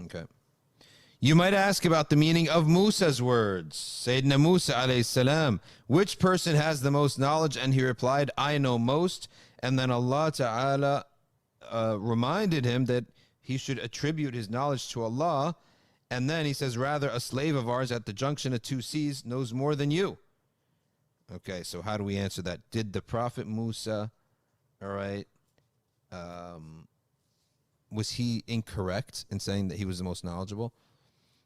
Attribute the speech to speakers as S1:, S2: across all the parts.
S1: Okay. You might ask about the meaning of Musa's words. Sayyidina Musa alayhi salam, which person has the most knowledge? And he replied, I know most. And then Allah Ta'ala reminded him that he should attribute his knowledge to Allah. And then he says, rather, a slave of ours at the junction of two seas knows more than you. Okay, so how do we answer that? Did the Prophet Musa, all right, was he incorrect in saying that he was the most knowledgeable?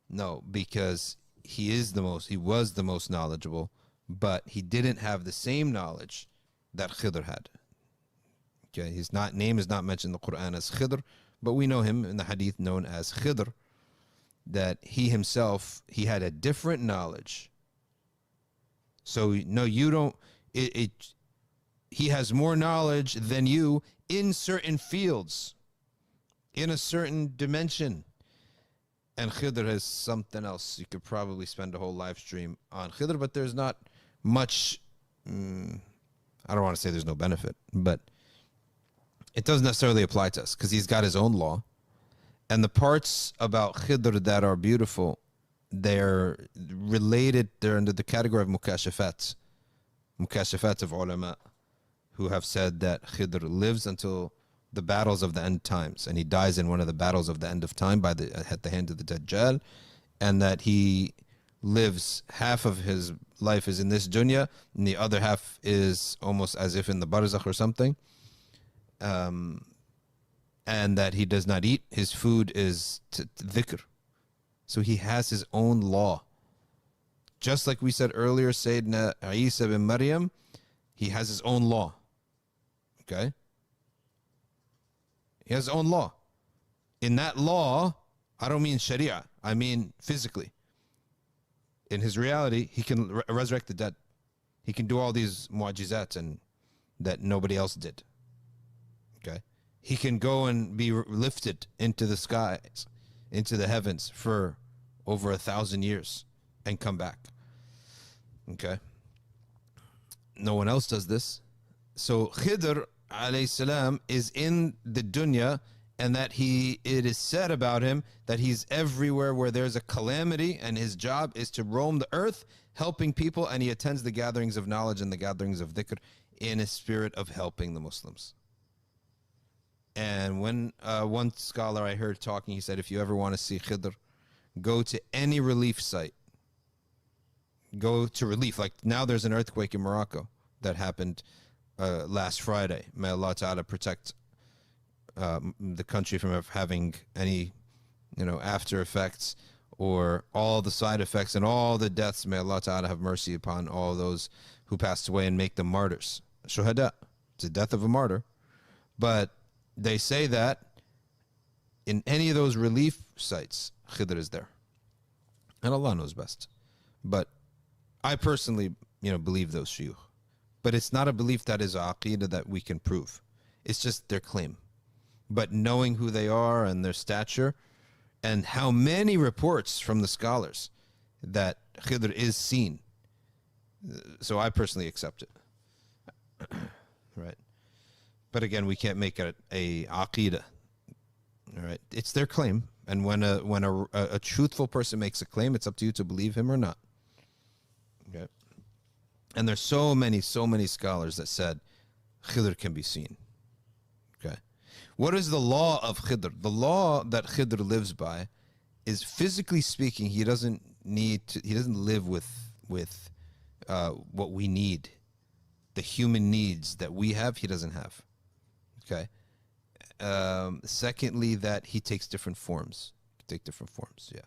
S1: No, because he was the most knowledgeable, but he didn't have the same knowledge that Khidr had. Okay, his name is not mentioned in the Quran as Khidr, but we know him in the hadith known as Khidr, that he himself, he had a different knowledge. So no, you don't, he has more knowledge than you in certain fields, in a certain dimension. And Khidr has something else. You could probably spend a whole live stream on Khidr, but there's not much, I don't want to say there's no benefit, but it doesn't necessarily apply to us because he's got his own law. And the parts about Khidr that are beautiful, they're related, they're under the category of mukashafat of ulama, who have said that Khidr lives until the battles of the end times, and he dies in one of the battles of the end of time at the hand of the Dajjal, and that he lives, half of his life is in this dunya, and the other half is almost as if in the barzakh or something, and that he does not eat. His food is dhikr. So he has his own law. Just like we said earlier, Sayyidina Isa bin Maryam, he has his own law. Okay? He has his own law. In that law, I don't mean Sharia, I mean physically. In his reality, he can resurrect the dead. He can do all these mu'jizat and that nobody else did. Okay? He can go and be lifted into the skies, into the heavens for over 1,000 years and come back. Okay? No one else does this. So Khidr alayhi salam is in the dunya, and that it is said about him that he's everywhere where there's a calamity, and his job is to roam the earth helping people, and he attends the gatherings of knowledge and the gatherings of dhikr in a spirit of helping the Muslims. And when one scholar I heard talking, he said, if you ever want to see Khidr, go to any relief site. Go to relief. Like now there's an earthquake in Morocco that happened last Friday. May Allah Ta'ala protect the country from having any, after effects or all the side effects and all the deaths. May Allah Ta'ala have mercy upon all those who passed away and make them martyrs. Shuhada. It's the death of a martyr. But they say that in any of those relief sites, Khidr is there. And Allah knows best. But I personally, believe those shuyukh. But it's not a belief that is a aqidah that we can prove. It's just their claim. But knowing who they are and their stature, and how many reports from the scholars that Khidr is seen. So I personally accept it. Right. But again, we can't make it a aqidah. All right. It's their claim. And when a truthful person makes a claim, it's up to you to believe him or not. Okay. And there's so many scholars that said Khidr can be seen. Okay. What is the law of Khidr? The law that Khidr lives by is, physically speaking, he doesn't live with what we need. The human needs that we have, he doesn't have. Okay. Secondly, that he takes different forms. Yeah.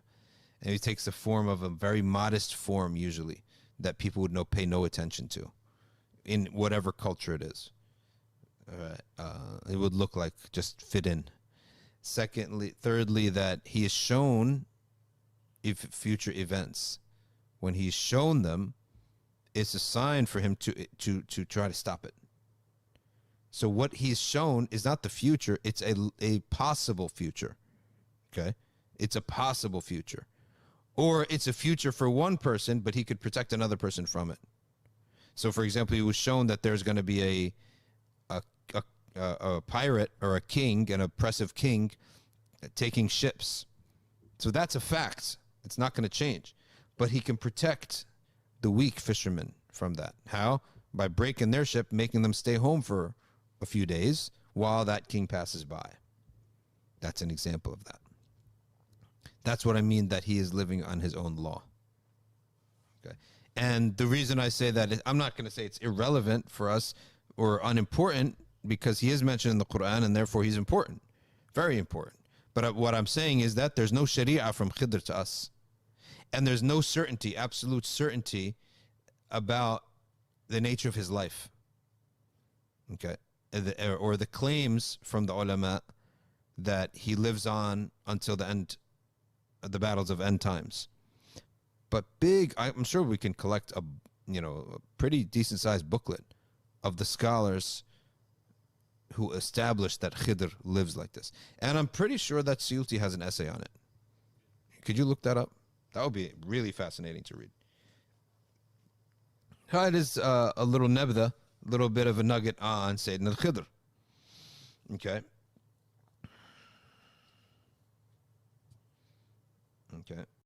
S1: And he takes the form of a very modest form, usually, that people would pay no attention to in whatever culture it is. It would look like just fit in. Thirdly, that he is shown future events. When he's shown them, it's a sign for him to try to stop it. So what he's shown is not the future, it's a possible future. Okay? It's a possible future. Or it's a future for one person, but he could protect another person from it. So, for example, he was shown that there's going to be a pirate or a king, an oppressive king, taking ships So that's a fact. It's not going to change. But he can protect the weak fishermen from that. How? By breaking their ship, making them stay home for a few days while that king passes by. That's an example of that. That's what I mean that he is living on his own law. Okay. And the reason I say that is, I'm not going to say it's irrelevant for us or unimportant, because he is mentioned in the Quran and therefore he's important. Very important. But what I'm saying is that there's no sharia from Khidr to us. And there's no certainty, absolute certainty about the nature of his life. Okay. Or the claims from the ulama that he lives on until the end, the battles of end times. But I'm sure we can collect a pretty decent sized booklet of the scholars who established that Khidr lives like this. And I'm pretty sure that Suyuti has an essay on it. Could you look that up? That would be really fascinating to read. It is a little nebda, a little bit of a nugget on Sayyidina Al-Khidr. Okay. Okay.